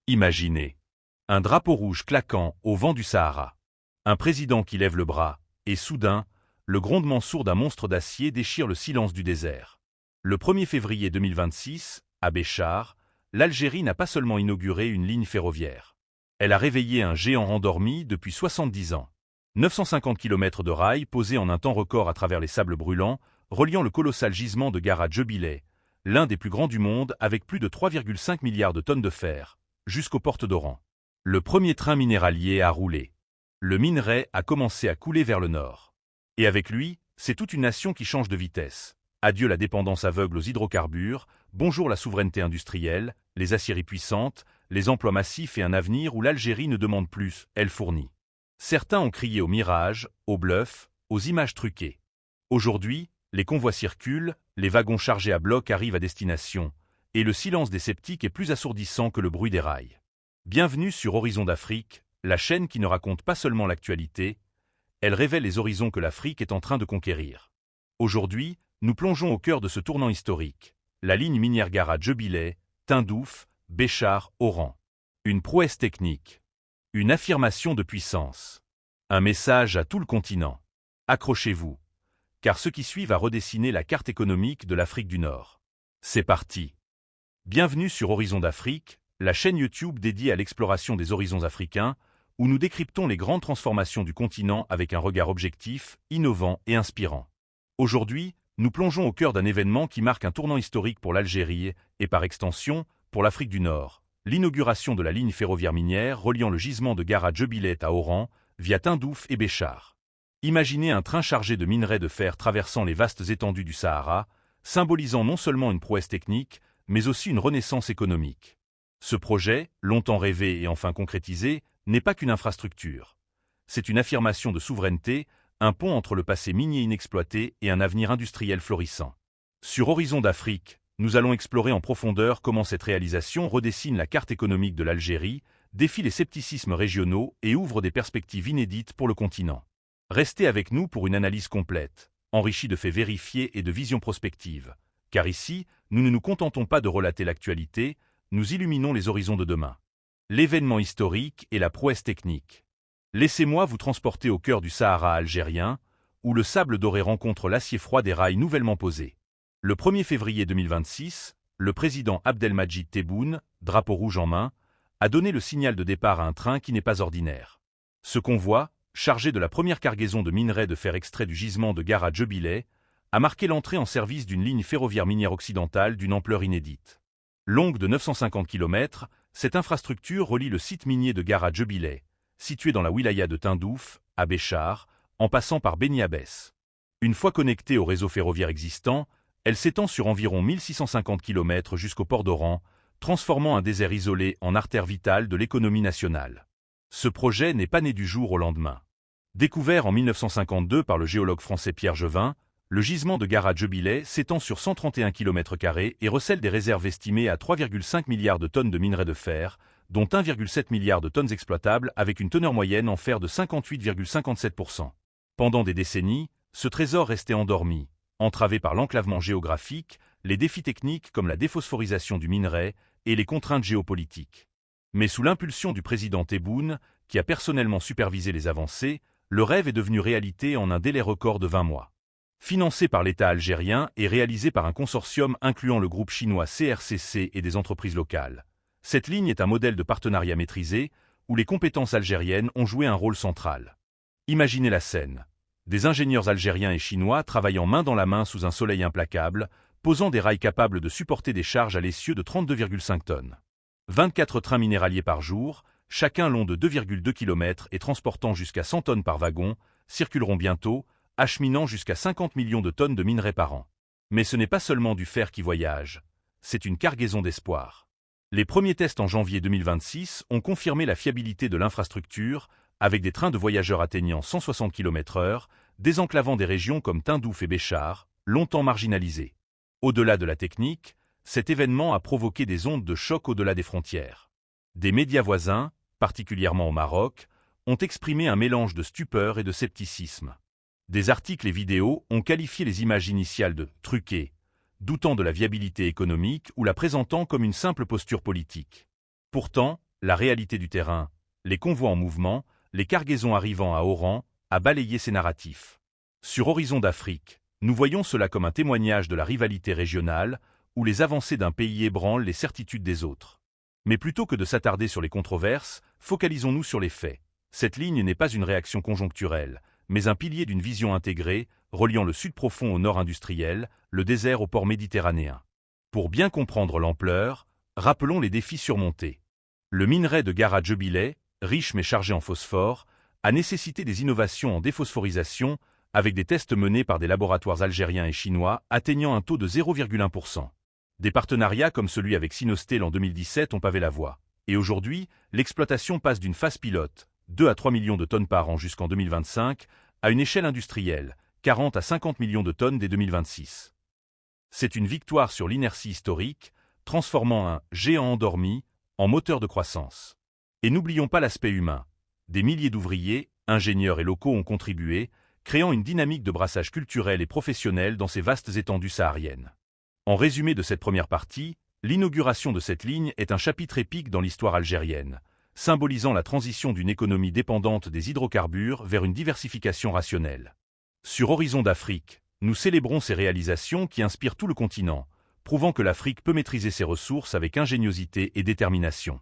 Imaginez. Un drapeau rouge claquant au vent du Sahara. Un président qui lève le bras, et soudain, le grondement sourd d'un monstre d'acier déchire le silence du désert. Le 1er février 2026, à Béchar, l'Algérie n'a pas seulement inauguré une ligne ferroviaire. Elle a réveillé un géant endormi depuis 70 ans. 950 km de rails posés en un temps record à travers les sables brûlants, reliant le colossal gisement de Gara Djebileh, l'un des plus grands du monde avec plus de 3,5 milliards de tonnes de fer, jusqu'aux portes d'Oran. Le premier train minéralier a roulé. Le minerai a commencé à couler vers le nord. Et avec lui, c'est toute une nation qui change de vitesse. Adieu la dépendance aveugle aux hydrocarbures, bonjour la souveraineté industrielle, les aciéries puissantes, les emplois massifs et un avenir où l'Algérie ne demande plus, elle fournit. Certains ont crié au mirage, au bluff, aux images truquées. Aujourd'hui, les convois circulent, les wagons chargés à bloc arrivent à destination, et le silence des sceptiques est plus assourdissant que le bruit des rails. Bienvenue sur Horizon d'Afrique, la chaîne qui ne raconte pas seulement l'actualité, elle révèle les horizons que l'Afrique est en train de conquérir. Aujourd'hui, nous plongeons au cœur de ce tournant historique, la ligne minière Gara Djebileh, Tindouf, Béchar, Oran. Une prouesse technique. Une affirmation de puissance. Un message à tout le continent. Accrochez-vous, car ce qui suit va redessiner la carte économique de l'Afrique du Nord. C'est parti. Bienvenue sur Horizon d'Afrique, la chaîne YouTube dédiée à l'exploration des horizons africains, où nous décryptons les grandes transformations du continent avec un regard objectif, innovant et inspirant. Aujourd'hui, nous plongeons au cœur d'un événement qui marque un tournant historique pour l'Algérie et par extension, pour l'Afrique du Nord, l'inauguration de la ligne ferroviaire minière reliant le gisement de Gara Djebileh à Oran, via Tindouf et Béchar. Imaginez un train chargé de minerais de fer traversant les vastes étendues du Sahara, symbolisant non seulement une prouesse technique, mais aussi une renaissance économique. Ce projet, longtemps rêvé et enfin concrétisé, n'est pas qu'une infrastructure. C'est une affirmation de souveraineté, un pont entre le passé minier inexploité et un avenir industriel florissant. Sur Horizon d'Afrique, nous allons explorer en profondeur comment cette réalisation redessine la carte économique de l'Algérie, défie les scepticismes régionaux et ouvre des perspectives inédites pour le continent. Restez avec nous pour une analyse complète, enrichie de faits vérifiés et de visions prospectives. Car ici, nous ne nous contentons pas de relater l'actualité, nous illuminons les horizons de demain. L'événement historique et la prouesse technique. Laissez-moi vous transporter au cœur du Sahara algérien, où le sable doré rencontre l'acier froid des rails nouvellement posés. Le 1er février 2026, le président Abdelmadjid Tebboune, drapeau rouge en main, a donné le signal de départ à un train qui n'est pas ordinaire. Ce convoi, chargé de la première cargaison de minerais de fer extrait du gisement de Gara Djebileh, a marqué l'entrée en service d'une ligne ferroviaire minière occidentale d'une ampleur inédite. Longue de 950 km, cette infrastructure relie le site minier de Gara Djebileh, situé dans la wilaya de Tindouf, à Béchar, en passant par Beni Abbès. Une fois connectée au réseau ferroviaire existant, elle s'étend sur environ 1650 km jusqu'au port d'Oran, transformant un désert isolé en artère vitale de l'économie nationale. Ce projet n'est pas né du jour au lendemain. Découvert en 1952 par le géologue français Pierre Jevin, le gisement de Gara Djebileh s'étend sur 131 km² et recèle des réserves estimées à 3,5 milliards de tonnes de minerais de fer, dont 1,7 milliard de tonnes exploitables avec une teneur moyenne en fer de 58,57%. Pendant des décennies, ce trésor restait endormi, entravé par l'enclavement géographique, les défis techniques comme la déphosphorisation du minerai et les contraintes géopolitiques. Mais sous l'impulsion du président Tebboune, qui a personnellement supervisé les avancées, le rêve est devenu réalité en un délai record de 20 mois. Financé par l'État algérien et réalisé par un consortium incluant le groupe chinois CRCC et des entreprises locales. Cette ligne est un modèle de partenariat maîtrisé, où les compétences algériennes ont joué un rôle central. Imaginez la scène. Des ingénieurs algériens et chinois travaillant main dans la main sous un soleil implacable, posant des rails capables de supporter des charges à l'essieu de 32,5 tonnes. 24 trains minéraliers par jour, chacun long de 2,2 km et transportant jusqu'à 100 tonnes par wagon, circuleront bientôt, acheminant jusqu'à 50 millions de tonnes de minerais par an. Mais ce n'est pas seulement du fer qui voyage, c'est une cargaison d'espoir. Les premiers tests en janvier 2026 ont confirmé la fiabilité de l'infrastructure, avec des trains de voyageurs atteignant 160 km/h, désenclavant des régions comme Tindouf et Béchar, longtemps marginalisées. Au-delà de la technique, cet événement a provoqué des ondes de choc au-delà des frontières. Des médias voisins, particulièrement au Maroc, ont exprimé un mélange de stupeur et de scepticisme. Des articles et vidéos ont qualifié les images initiales de « truquées », doutant de la viabilité économique ou la présentant comme une simple posture politique. Pourtant, la réalité du terrain, les convois en mouvement, les cargaisons arrivant à Oran, a balayé ces narratifs. Sur Horizon d'Afrique, nous voyons cela comme un témoignage de la rivalité régionale, où les avancées d'un pays ébranlent les certitudes des autres. Mais plutôt que de s'attarder sur les controverses, focalisons-nous sur les faits. Cette ligne n'est pas une réaction conjoncturelle, mais un pilier d'une vision intégrée, reliant le sud profond au nord industriel, le désert au port méditerranéen. Pour bien comprendre l'ampleur, rappelons les défis surmontés. Le minerai de Gara Jubilee, riche mais chargé en phosphore, a nécessité des innovations en déphosphorisation, avec des tests menés par des laboratoires algériens et chinois atteignant un taux de 0,1%. Des partenariats comme celui avec Sinostel en 2017 ont pavé la voie. Et aujourd'hui, l'exploitation passe d'une phase pilote, 2 à 3 millions de tonnes par an jusqu'en 2025, à une échelle industrielle, 40 à 50 millions de tonnes dès 2026. C'est une victoire sur l'inertie historique, transformant un géant endormi en moteur de croissance. Et n'oublions pas l'aspect humain. Des milliers d'ouvriers, ingénieurs et locaux ont contribué, créant une dynamique de brassage culturel et professionnel dans ces vastes étendues sahariennes. En résumé de cette première partie, l'inauguration de cette ligne est un chapitre épique dans l'histoire algérienne, symbolisant la transition d'une économie dépendante des hydrocarbures vers une diversification rationnelle. Sur Horizon d'Afrique, nous célébrons ces réalisations qui inspirent tout le continent, prouvant que l'Afrique peut maîtriser ses ressources avec ingéniosité et détermination.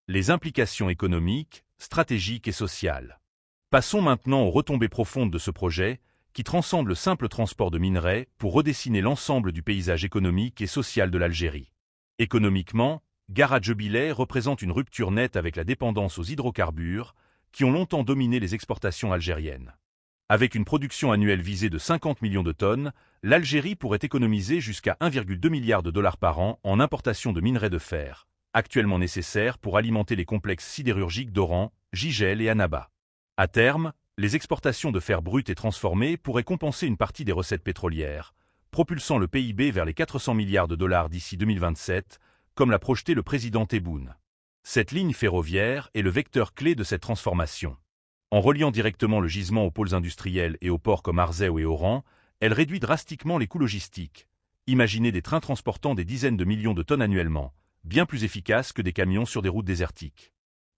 Les implications économiques, stratégiques et sociales. Passons maintenant aux retombées profondes de ce projet, qui transcende le simple transport de minerais pour redessiner l'ensemble du paysage économique et social de l'Algérie. Économiquement, Gara Jubilee représente une rupture nette avec la dépendance aux hydrocarbures, qui ont longtemps dominé les exportations algériennes. Avec une production annuelle visée de 50 millions de tonnes, l'Algérie pourrait économiser jusqu'à 1,2 milliard de dollars par an en importation de minerais de fer, actuellement nécessaires pour alimenter les complexes sidérurgiques d'Oran, Jijel et Annaba. À terme, les exportations de fer brut et transformé pourraient compenser une partie des recettes pétrolières, propulsant le PIB vers les 400 milliards de dollars d'ici 2027, comme l'a projeté le président Tebboune. Cette ligne ferroviaire est le vecteur clé de cette transformation. En reliant directement le gisement aux pôles industriels et aux ports comme Arzéo et Oran, elle réduit drastiquement les coûts logistiques. Imaginez des trains transportant des dizaines de millions de tonnes annuellement, bien plus efficaces que des camions sur des routes désertiques.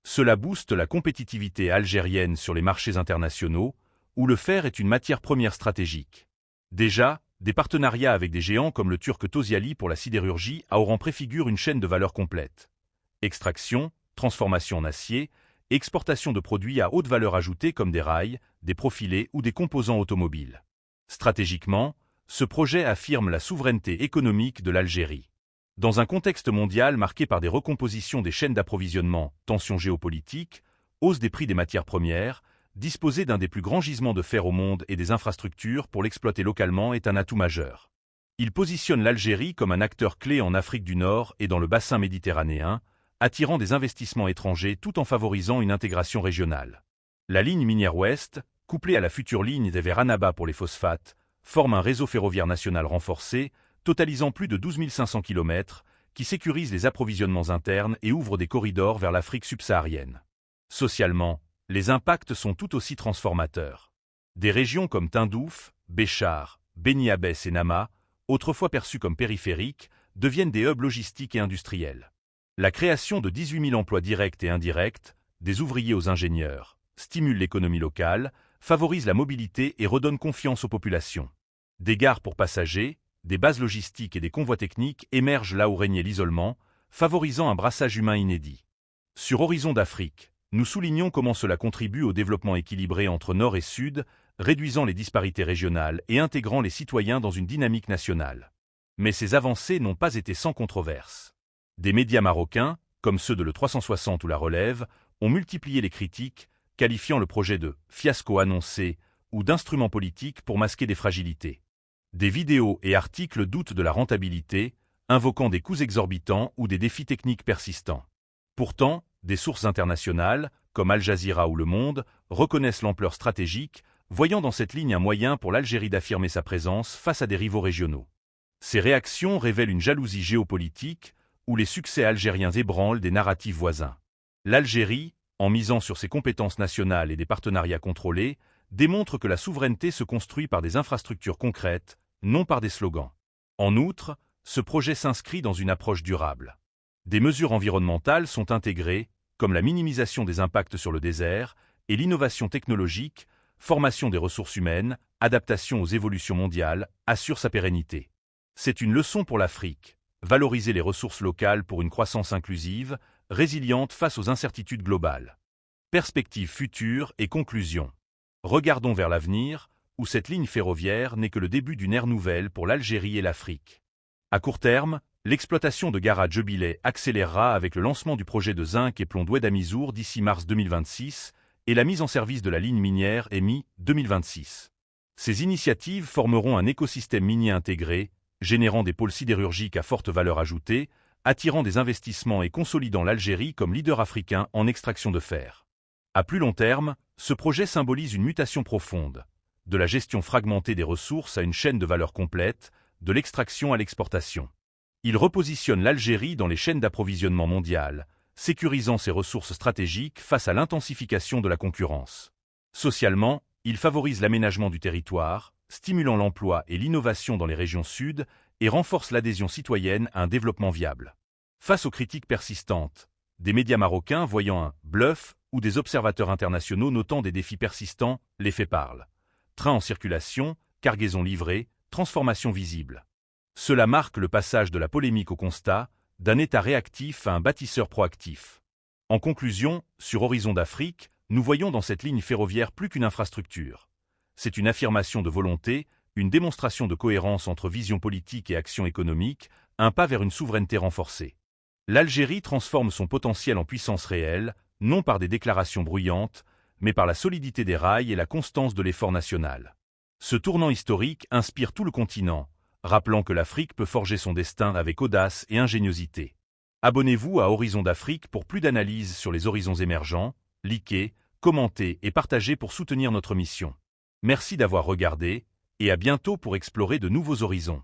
Cela booste la compétitivité algérienne sur les marchés internationaux, où le fer est une matière première stratégique. Déjà, des partenariats avec des géants comme le turc Tosyali pour la sidérurgie à Oran préfigurent une chaîne de valeur complète. Extraction, transformation en acier, exportation de produits à haute valeur ajoutée comme des rails, des profilés ou des composants automobiles. Stratégiquement, ce projet affirme la souveraineté économique de l'Algérie. Dans un contexte mondial marqué par des recompositions des chaînes d'approvisionnement, tensions géopolitiques, hausse des prix des matières premières, disposer d'un des plus grands gisements de fer au monde et des infrastructures pour l'exploiter localement est un atout majeur. Il positionne l'Algérie comme un acteur clé en Afrique du Nord et dans le bassin méditerranéen, attirant des investissements étrangers tout en favorisant une intégration régionale. La ligne minière ouest, couplée à la future ligne vers Annaba pour les phosphates, forme un réseau ferroviaire national renforcé, totalisant plus de 12 500 km, qui sécurise les approvisionnements internes et ouvre des corridors vers l'Afrique subsaharienne. Socialement, les impacts sont tout aussi transformateurs. Des régions comme Tindouf, Béchar, Beni Abbès et Nama, autrefois perçues comme périphériques, deviennent des hubs logistiques et industriels. La création de 18 000 emplois directs et indirects, des ouvriers aux ingénieurs, stimule l'économie locale, favorise la mobilité et redonne confiance aux populations. Des gares pour passagers, des bases logistiques et des convois techniques émergent là où régnait l'isolement, favorisant un brassage humain inédit. Sur Horizon d'Afrique, nous soulignons comment cela contribue au développement équilibré entre Nord et Sud, réduisant les disparités régionales et intégrant les citoyens dans une dynamique nationale. Mais ces avancées n'ont pas été sans controverse. Des médias marocains, comme ceux de Le 360 ou La Relève, ont multiplié les critiques, qualifiant le projet de « fiasco annoncé » ou d'instrument politique pour masquer des fragilités. Des vidéos et articles doutent de la rentabilité, invoquant des coûts exorbitants ou des défis techniques persistants. Pourtant, des sources internationales, comme Al Jazeera ou Le Monde, reconnaissent l'ampleur stratégique, voyant dans cette ligne un moyen pour l'Algérie d'affirmer sa présence face à des rivaux régionaux. Ces réactions révèlent une jalousie géopolitique, où les succès algériens ébranlent des narratifs voisins. L'Algérie, en misant sur ses compétences nationales et des partenariats contrôlés, démontre que la souveraineté se construit par des infrastructures concrètes, non par des slogans. En outre, ce projet s'inscrit dans une approche durable. Des mesures environnementales sont intégrées, comme la minimisation des impacts sur le désert et l'innovation technologique, formation des ressources humaines, adaptation aux évolutions mondiales, assurent sa pérennité. C'est une leçon pour l'Afrique. Valoriser les ressources locales pour une croissance inclusive, résiliente face aux incertitudes globales. Perspectives futures et conclusions. Regardons vers l'avenir, où cette ligne ferroviaire n'est que le début d'une ère nouvelle pour l'Algérie et l'Afrique. À court terme, l'exploitation de Gara Djebileh accélérera avec le lancement du projet de zinc et plomb d'Oued-Amizour d'ici mars 2026 et la mise en service de la ligne minière EMI 2026. Ces initiatives formeront un écosystème minier intégré, générant des pôles sidérurgiques à forte valeur ajoutée, attirant des investissements et consolidant l'Algérie comme leader africain en extraction de fer. À plus long terme, ce projet symbolise une mutation profonde, de la gestion fragmentée des ressources à une chaîne de valeur complète, de l'extraction à l'exportation. Il repositionne l'Algérie dans les chaînes d'approvisionnement mondiales, sécurisant ses ressources stratégiques face à l'intensification de la concurrence. Socialement, il favorise l'aménagement du territoire, stimulant l'emploi et l'innovation dans les régions sud et renforce l'adhésion citoyenne à un développement viable. Face aux critiques persistantes, des médias marocains voyant un « bluff » ou des observateurs internationaux notant des défis persistants, les faits parlent. Trains en circulation, cargaisons livrées, transformation visible. Cela marque le passage de la polémique au constat, d'un État réactif à un bâtisseur proactif. En conclusion, sur Horizon d'Afrique, nous voyons dans cette ligne ferroviaire plus qu'une infrastructure. C'est une affirmation de volonté, une démonstration de cohérence entre vision politique et action économique, un pas vers une souveraineté renforcée. L'Algérie transforme son potentiel en puissance réelle, non par des déclarations bruyantes, mais par la solidité des rails et la constance de l'effort national. Ce tournant historique inspire tout le continent, rappelant que l'Afrique peut forger son destin avec audace et ingéniosité. Abonnez-vous à Horizon d'Afrique pour plus d'analyses sur les horizons émergents, likez, commentez et partagez pour soutenir notre mission. Merci d'avoir regardé, et à bientôt pour explorer de nouveaux horizons.